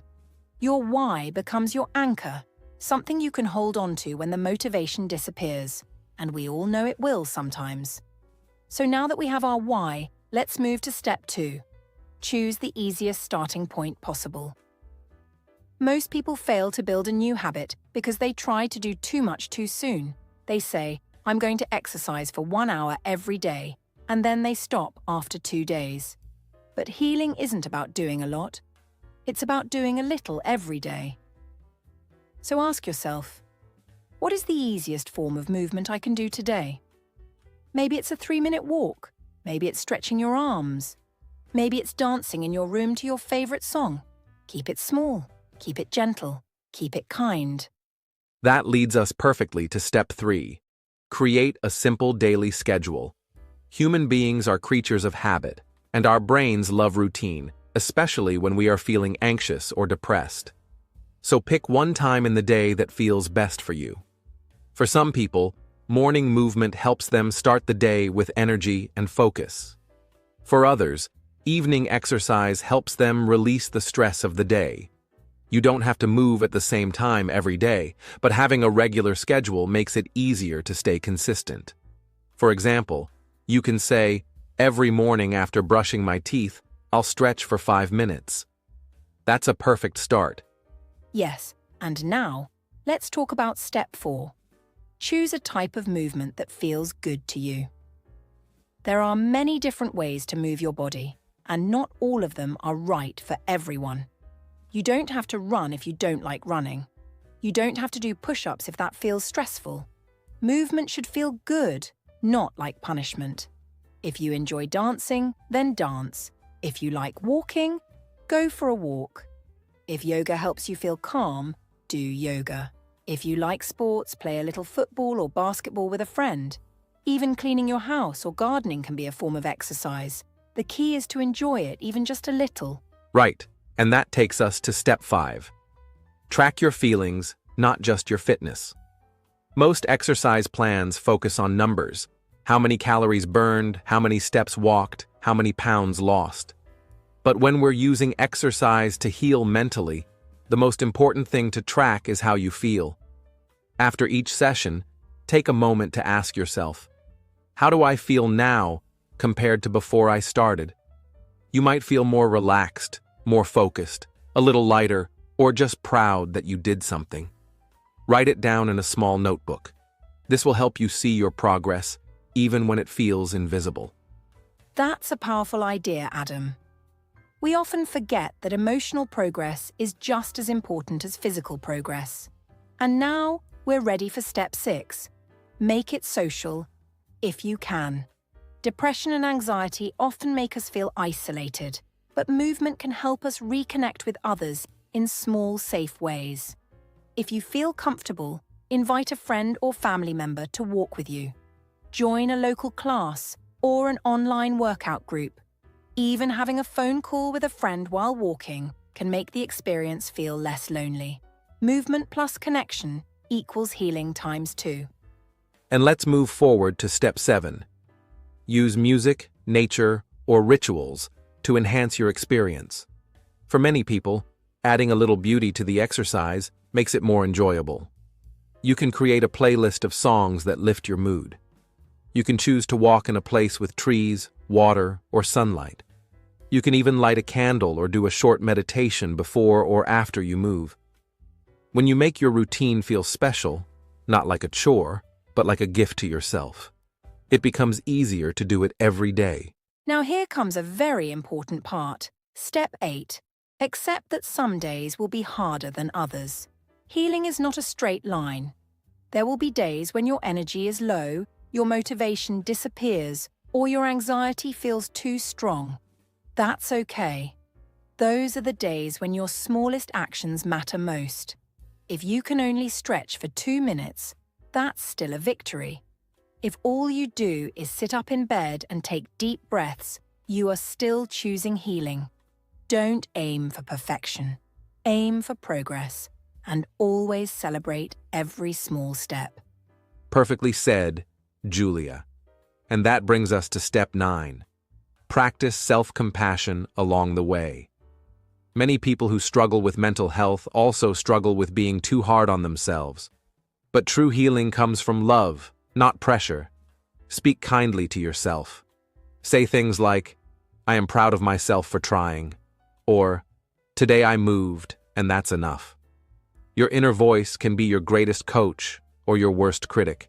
Your why becomes your anchor, something you can hold on to when the motivation disappears, and we all know it will sometimes. So now that we have our why, let's move to step 2. Choose the easiest starting point possible. Most people fail to build a new habit because they try to do too much too soon. They say, I'm going to exercise for 1 hour every day, and then they stop after 2 days. But healing isn't about doing a lot. It's about doing a little every day. So ask yourself, what is the easiest form of movement I can do today? Maybe it's a 3-minute walk. Maybe it's stretching your arms. Maybe it's dancing in your room to your favorite song. Keep it small. Keep it gentle. Keep it kind. That leads us perfectly to step 3. Create a simple daily schedule. Human beings are creatures of habit, and our brains love routine, especially when we are feeling anxious or depressed. So pick one time in the day that feels best for you. For some people, morning movement helps them start the day with energy and focus. For others, evening exercise helps them release the stress of the day. You don't have to move at the same time every day, but having a regular schedule makes it easier to stay consistent. For example, you can say, every morning after brushing my teeth, I'll stretch for 5 minutes. That's a perfect start. Yes, and now, let's talk about step 4. Choose a type of movement that feels good to you. There are many different ways to move your body, and not all of them are right for everyone. You don't have to run if you don't like running. You don't have to do push-ups if that feels stressful. Movement should feel good, not like punishment. If you enjoy dancing, then dance. If you like walking, go for a walk. If yoga helps you feel calm, do yoga. If you like sports, play a little football or basketball with a friend. Even cleaning your house or gardening can be a form of exercise. The key is to enjoy it, even just a little. Right, and that takes us to step 5. Track your feelings, not just your fitness. Most exercise plans focus on numbers: how many calories burned, how many steps walked, how many pounds lost. But when we're using exercise to heal mentally, the most important thing to track is how you feel. After each session, take a moment to ask yourself, how do I feel now compared to before I started? You might feel more relaxed, more focused, a little lighter, or just proud that you did something. Write it down in a small notebook. This will help you see your progress, even when it feels invisible. That's a powerful idea, Adam. We often forget that emotional progress is just as important as physical progress. And now we're ready for step 6. Make it social, if you can. Depression and anxiety often make us feel isolated, but movement can help us reconnect with others in small, safe ways. If you feel comfortable, invite a friend or family member to walk with you. Join a local class or an online workout group. Even having a phone call with a friend while walking can make the experience feel less lonely. Movement plus connection equals healing times 2. And let's move forward to step 7. Use music, nature, or rituals to enhance your experience. For many people, adding a little beauty to the exercise makes it more enjoyable. You can create a playlist of songs that lift your mood. You can choose to walk in a place with trees, water, or sunlight. You can even light a candle or do a short meditation before or after you move. When you make your routine feel special, not like a chore, but like a gift to yourself, it becomes easier to do it every day. Now here comes a very important part. Step 8. Accept that some days will be harder than others. Healing is not a straight line. There will be days when your energy is low, your motivation disappears, or your anxiety feels too strong. That's okay. Those are the days when your smallest actions matter most. If you can only stretch for 2 minutes, that's still a victory. If all you do is sit up in bed and take deep breaths, you are still choosing healing. Don't aim for perfection. Aim for progress, and always celebrate every small step. Perfectly said, Julia. And that brings us to step 9. Practice self-compassion along the way. Many people who struggle with mental health also struggle with being too hard on themselves. But true healing comes from love, not pressure. Speak kindly to yourself. Say things like, I am proud of myself for trying, or today I moved, and that's enough. Your inner voice can be your greatest coach or your worst critic.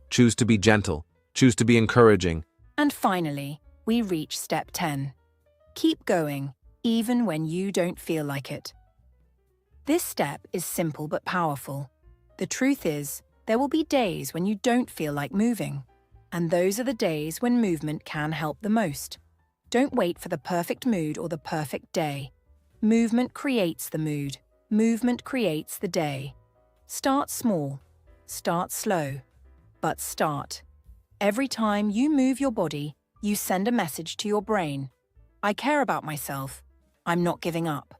Choose to be gentle, choose to be encouraging. And finally, we reach step 10. Keep going, even when you don't feel like it. This step is simple but powerful. The truth is, there will be days when you don't feel like moving. And those are the days when movement can help the most. Don't wait for the perfect mood or the perfect day. Movement creates the mood. Movement creates the day. Start small. Start slow. But start. Every time you move your body, you send a message to your brain. I care about myself. I'm not giving up.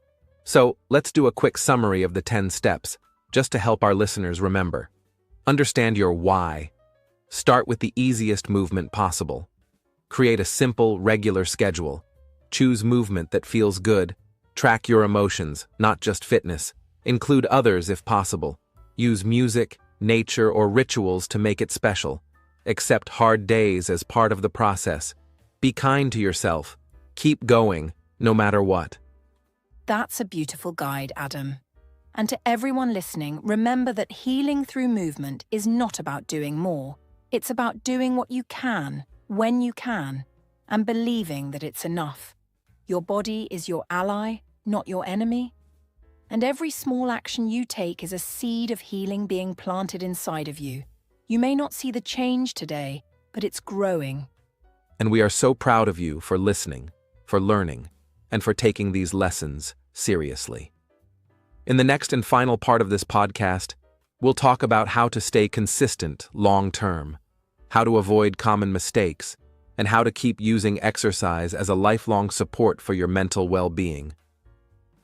So, let's do a quick summary of the 10 steps, just to help our listeners remember. Understand your why. Start with the easiest movement possible. Create a simple, regular schedule. Choose movement that feels good. Track your emotions, not just fitness. Include others if possible. Use music, nature, or rituals to make it special. Accept hard days as part of the process. Be kind to yourself. Keep going, no matter what. That's a beautiful guide, Adam. And to everyone listening, remember that healing through movement is not about doing more. It's about doing what you can, when you can, and believing that it's enough. Your body is your ally, not your enemy. And every small action you take is a seed of healing being planted inside of you. You may not see the change today, but it's growing. And we are so proud of you for listening, for learning, and for taking these lessons seriously. In the next and final part of this podcast, we'll talk about how to stay consistent long-term, how to avoid common mistakes, and how to keep using exercise as a lifelong support for your mental well-being.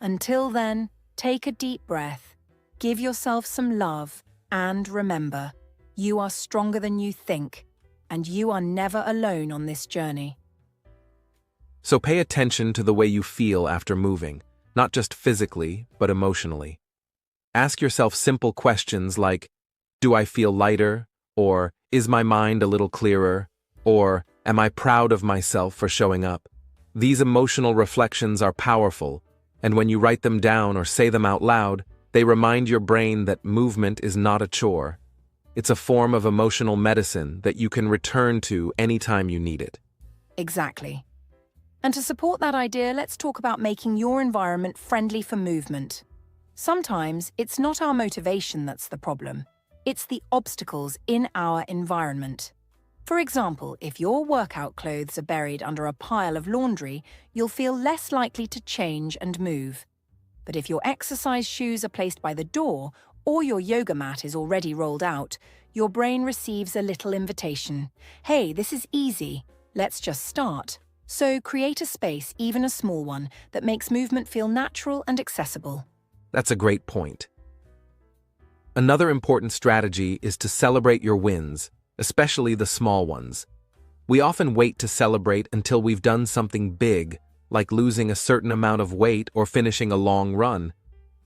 Until then, take a deep breath, give yourself some love, and remember, you are stronger than you think, and you are never alone on this journey. So pay attention to the way you feel after moving, not just physically, but emotionally. Ask yourself simple questions like, do I feel lighter? Or, is my mind a little clearer? Or, am I proud of myself for showing up? These emotional reflections are powerful, and when you write them down or say them out loud, they remind your brain that movement is not a chore. It's a form of emotional medicine that you can return to anytime you need it. Exactly. And to support that idea, let's talk about making your environment friendly for movement. Sometimes it's not our motivation that's the problem. It's the obstacles in our environment. For example, if your workout clothes are buried under a pile of laundry, you'll feel less likely to change and move. But if your exercise shoes are placed by the door or your yoga mat is already rolled out, your brain receives a little invitation. Hey, this is easy. Let's just start. So create a space, even a small one, that makes movement feel natural and accessible. That's a great point. Another important strategy is to celebrate your wins, especially the small ones. We often wait to celebrate until we've done something big, like losing a certain amount of weight or finishing a long run.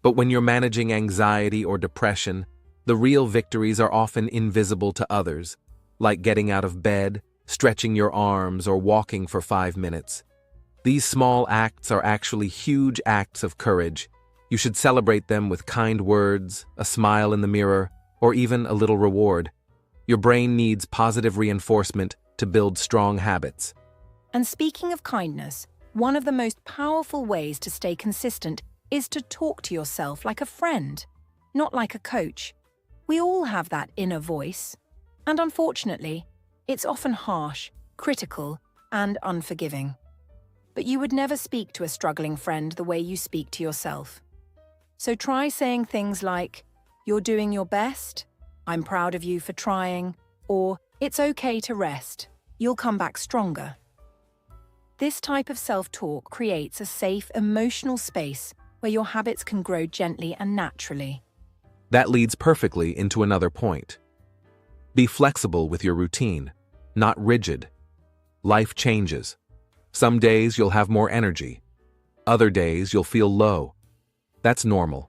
But when you're managing anxiety or depression, the real victories are often invisible to others, like getting out of bed, stretching your arms, or walking for 5 minutes. These small acts are actually huge acts of courage. You should celebrate them with kind words, a smile in the mirror, or even a little reward. Your brain needs positive reinforcement to build strong habits. And speaking of kindness, one of the most powerful ways to stay consistent is to talk to yourself like a friend, not like a coach. We all have that inner voice, and unfortunately, it's often harsh, critical, and unforgiving. But you would never speak to a struggling friend the way you speak to yourself. So try saying things like, "You're doing your best," "I'm proud of you for trying," or "It's okay to rest, you'll come back stronger." This type of self-talk creates a safe, emotional space where your habits can grow gently and naturally. That leads perfectly into another point. Be flexible with your routine, not rigid. Life changes. Some days you'll have more energy. Other days you'll feel low. That's normal.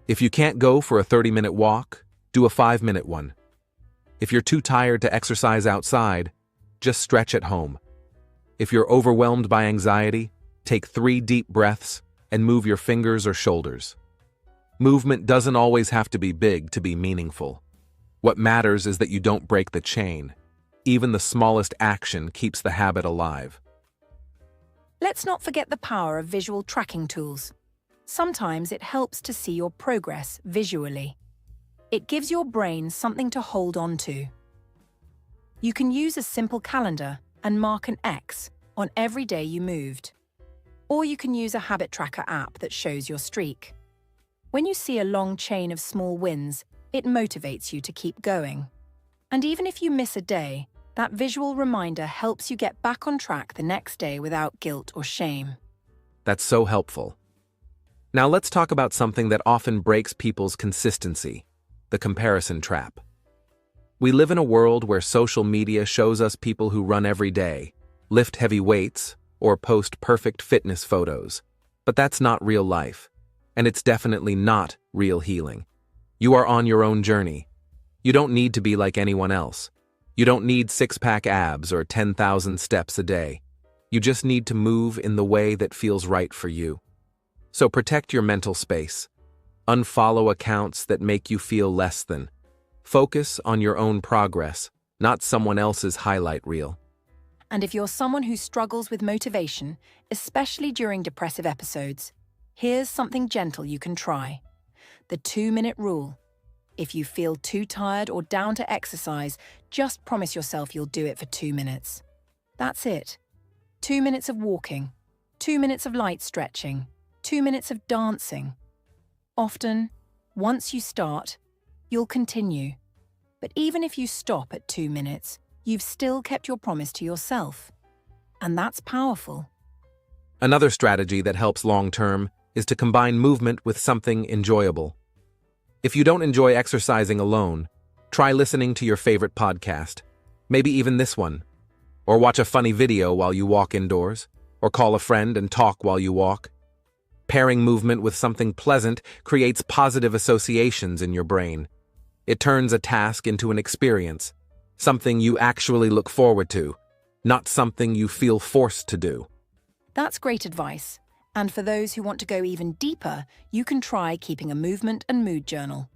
If you can't go for a 30-minute walk, do a 5-minute one. If you're too tired to exercise outside, just stretch at home. If you're overwhelmed by anxiety, take 3 deep breaths and move your fingers or shoulders. Movement doesn't always have to be big to be meaningful. What matters is that you don't break the chain. Even the smallest action keeps the habit alive. Let's not forget the power of visual tracking tools. Sometimes it helps to see your progress visually. It gives your brain something to hold on to. You can use a simple calendar and mark an X on every day you moved. Or you can use a habit tracker app that shows your streak. When you see a long chain of small wins, it motivates you to keep going. And even if you miss a day, that visual reminder helps you get back on track the next day without guilt or shame. That's so helpful. Now let's talk about something that often breaks people's consistency: the comparison trap. We live in a world where social media shows us people who run every day, lift heavy weights, or post perfect fitness photos. But that's not real life, and it's definitely not real healing. You are on your own journey. You don't need to be like anyone else. You don't need six-pack abs or 10,000 steps a day. You just need to move in the way that feels right for you. So protect your mental space. Unfollow accounts that make you feel less than. Focus on your own progress, not someone else's highlight reel. And if you're someone who struggles with motivation, especially during depressive episodes, here's something gentle you can try. The 2-minute rule. If you feel too tired or down to exercise, just promise yourself you'll do it for 2 minutes. That's it. 2 minutes of walking, 2 minutes of light stretching, 2 minutes of dancing. Often, once you start, you'll continue. But even if you stop at 2 minutes, you've still kept your promise to yourself. And that's powerful. Another strategy that helps long-term is to combine movement with something enjoyable. If you don't enjoy exercising alone, try listening to your favorite podcast, maybe even this one, or watch a funny video while you walk indoors, or call a friend and talk while you walk. Pairing movement with something pleasant creates positive associations in your brain. It turns a task into an experience, something you actually look forward to, not something you feel forced to do. That's great advice. And for those who want to go even deeper, you can try keeping a movement and mood journal.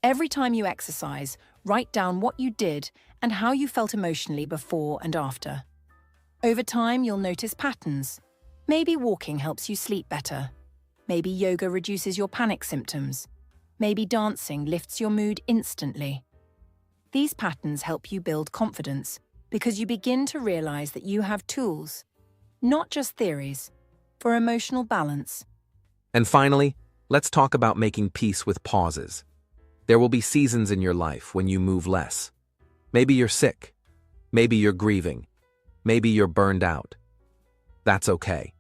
Every time you exercise, write down what you did and how you felt emotionally before and after. Over time, you'll notice patterns. Maybe walking helps you sleep better. Maybe yoga reduces your panic symptoms. Maybe dancing lifts your mood instantly. These patterns help you build confidence because you begin to realize that you have tools, not just theories, for emotional balance. And finally, let's talk about making peace with pauses. There will be seasons in your life when you move less. Maybe you're sick. Maybe you're grieving. Maybe you're burned out. That's okay.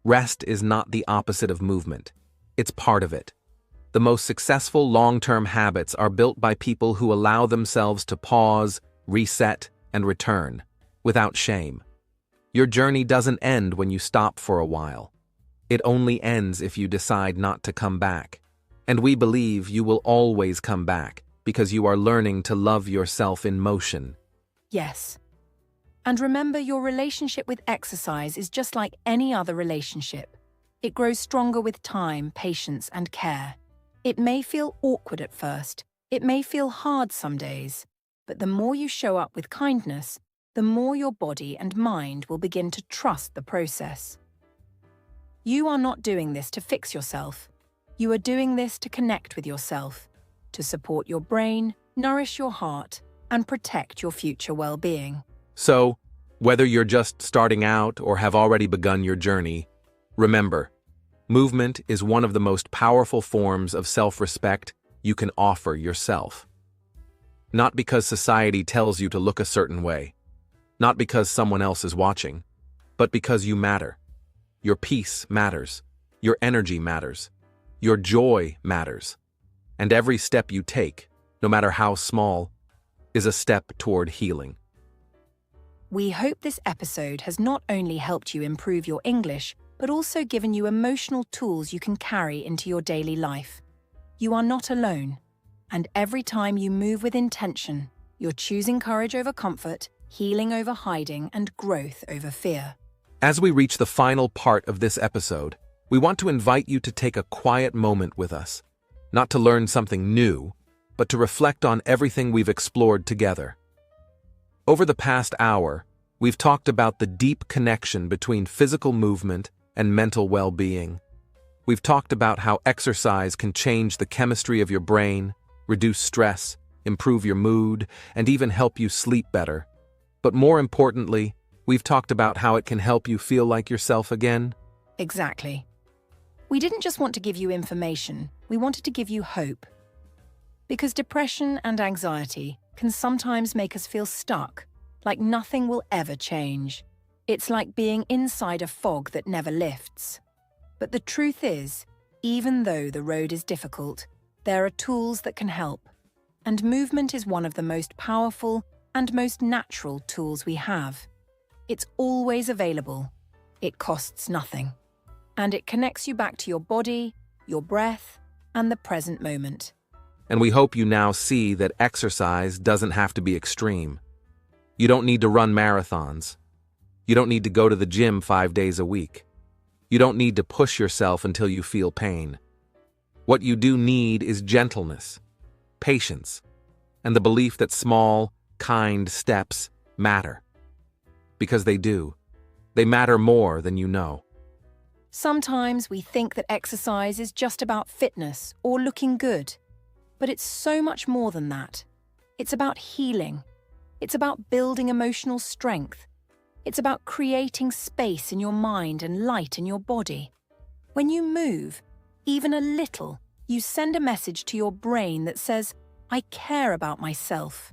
Rest is not the opposite of movement. It's part of it. The most successful long-term habits are built by people who allow themselves to pause, reset, and return, without shame. Your journey doesn't end when you stop for a while. It only ends if you decide not to come back. And we believe you will always come back because you are learning to love yourself in motion. Yes. And remember, your relationship with exercise is just like any other relationship. It grows stronger with time, patience, and care. It may feel awkward at first. It may feel hard some days. But the more you show up with kindness, the more your body and mind will begin to trust the process. You are not doing this to fix yourself. You are doing this to connect with yourself, to support your brain, nourish your heart, and protect your future well-being. So, whether you're just starting out or have already begun your journey, remember, movement is one of the most powerful forms of self-respect you can offer yourself. Not because society tells you to look a certain way, not because someone else is watching, but because you matter. Your peace matters. Your energy matters. Your joy matters. And every step you take, no matter how small, is a step toward healing. We hope this episode has not only helped you improve your English, but also given you emotional tools you can carry into your daily life. You are not alone. And every time you move with intention, you're choosing courage over comfort, healing over hiding, and growth over fear. As we reach the final part of this episode, we want to invite you to take a quiet moment with us, not to learn something new, but to reflect on everything we've explored together. Over the past hour, we've talked about the deep connection between physical movement and mental well-being. we've talked about how exercise can change the chemistry of your brain, reduce stress, improve your mood, and even help you sleep better. But more importantly, we've talked about how it can help you feel like yourself again. Exactly. We didn't just want to give you information, we wanted to give you hope. Because depression and anxiety can sometimes make us feel stuck, like nothing will ever change. It's like being inside a fog that never lifts. But the truth is, even though the road is difficult, there are tools that can help. And movement is one of the most powerful and most natural tools we have. It's always available. It costs nothing. And it connects you back to your body, your breath, and the present moment. And we hope you now see that exercise doesn't have to be extreme. You don't need to run marathons. You don't need to go to the gym 5 days a week. You don't need to push yourself until you feel pain. What you do need is gentleness, patience, and the belief that small, kind steps matter. Because they do. They matter more than you know. Sometimes we think that exercise is just about fitness or looking good. But it's so much more than that. It's about healing. It's about building emotional strength. It's about creating space in your mind and light in your body. When you move, even a little, you send a message to your brain that says, I care about myself.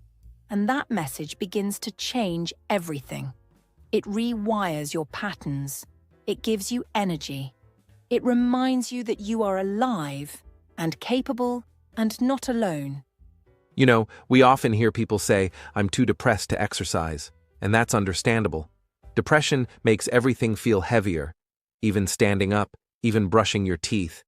And that message begins to change everything. It rewires your patterns. It gives you energy. It reminds you that you are alive and capable and not alone. You know, we often hear people say, I'm too depressed to exercise, and that's understandable. Depression makes everything feel heavier, even standing up, even brushing your teeth.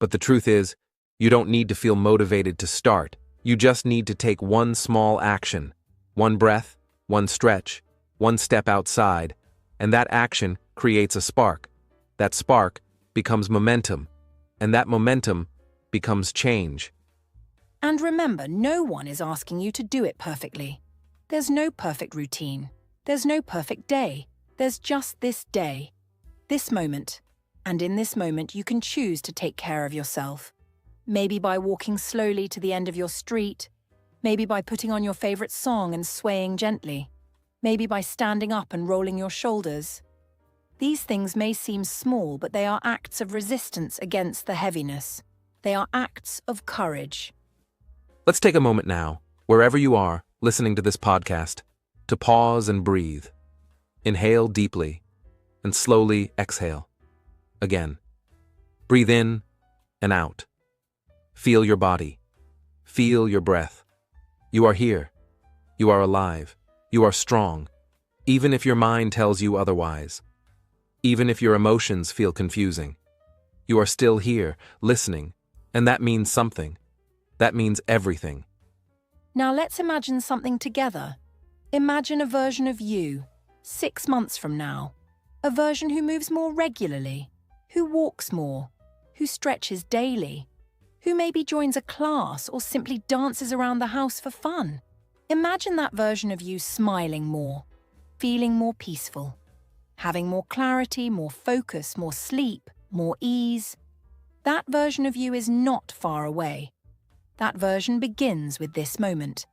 But the truth is, you don't need to feel motivated to start. You just need to take one small action, one breath, one stretch, one step outside, and that action creates a spark. That spark becomes momentum, and that momentum becomes change. And remember, no one is asking you to do it perfectly. There's no perfect routine. There's no perfect day. There's just this day, this moment. And in this moment, you can choose to take care of yourself. Maybe by walking slowly to the end of your street. Maybe by putting on your favorite song and swaying gently. Maybe by standing up and rolling your shoulders. These things may seem small, but they are acts of resistance against the heaviness. They are acts of courage. Let's take a moment now, wherever you are listening to this podcast, to pause and breathe. Inhale deeply and slowly exhale. Again. Breathe in and out. Feel your body. Feel your breath. You are here. You are alive. You are strong. Even if your mind tells you otherwise. Even if your emotions feel confusing. You are still here, listening, and that means something. That means everything. Now let's imagine something together. Imagine a version of you, 6 months from now. A version who moves more regularly, who walks more, who stretches daily, who maybe joins a class or simply dances around the house for fun. Imagine that version of you smiling more, feeling more peaceful, having more clarity, more focus, more sleep, more ease. That version of you is not far away. That version begins with this moment.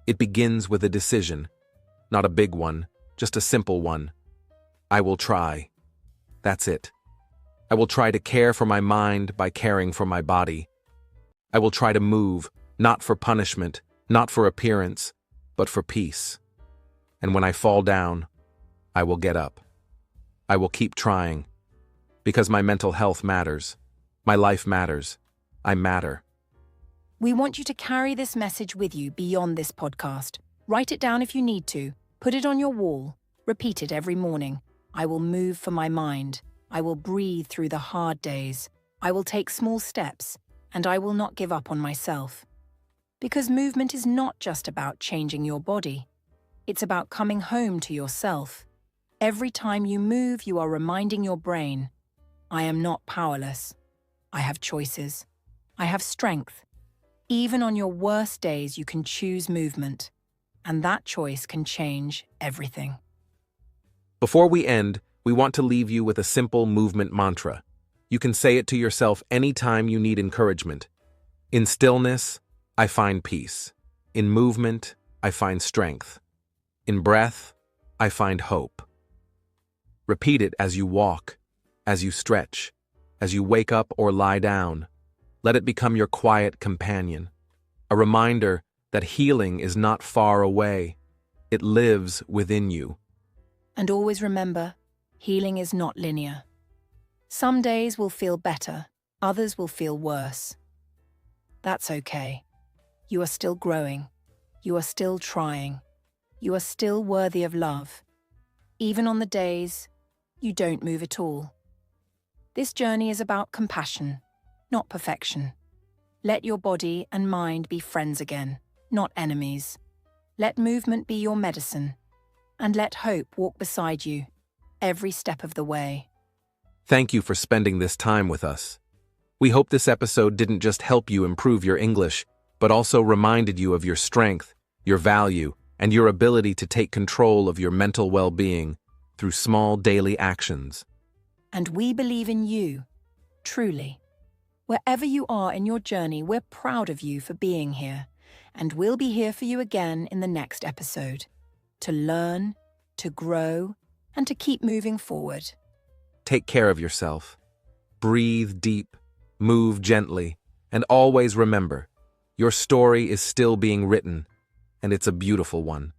It begins with a decision. Not a big one, just a simple one. I will try. That's it. I will try to care for my mind by caring for my body. I will try to move, not for punishment, not for appearance, but for peace. And when I fall down, I will get up. I will keep trying. Because my mental health matters. My life matters. I matter. We want you to carry this message with you beyond this podcast. Write it down if you need to. Put it on your wall. Repeat it every morning. I will move for my mind. I will breathe through the hard days. I will take small steps, and I will not give up on myself. Because movement is not just about changing your body. It's about coming home to yourself. Every time you move, you are reminding your brain, I am not powerless. I have choices. I have strength. Even on your worst days, you can choose movement, and that choice can change everything. Before we end, we want to leave you with a simple movement mantra. You can say it to yourself anytime you need encouragement. In stillness, I find peace. In movement, I find strength. In breath, I find hope. Repeat it as you walk, as you stretch, as you wake up or lie down. Let it become your quiet companion, a reminder that healing is not far away. It lives within you. And always remember, healing is not linear. Some days will feel better, others will feel worse. That's okay. You are still growing. You are still trying. You are still worthy of love, even on the days you don't move at all. This journey is about compassion, not perfection. Let your body and mind be friends again, not enemies. Let movement be your medicine, and let hope walk beside you every step of the way. Thank you for spending this time with us. We hope this episode didn't just help you improve your English, but also reminded you of your strength, your value, and your ability to take control of your mental well-being through small daily actions. And we believe in you, truly. Wherever you are in your journey, we're proud of you for being here, and we'll be here for you again in the next episode, to learn, to grow, and to keep moving forward. Take care of yourself. Breathe deep, move gently, and always remember, your story is still being written, and it's a beautiful one.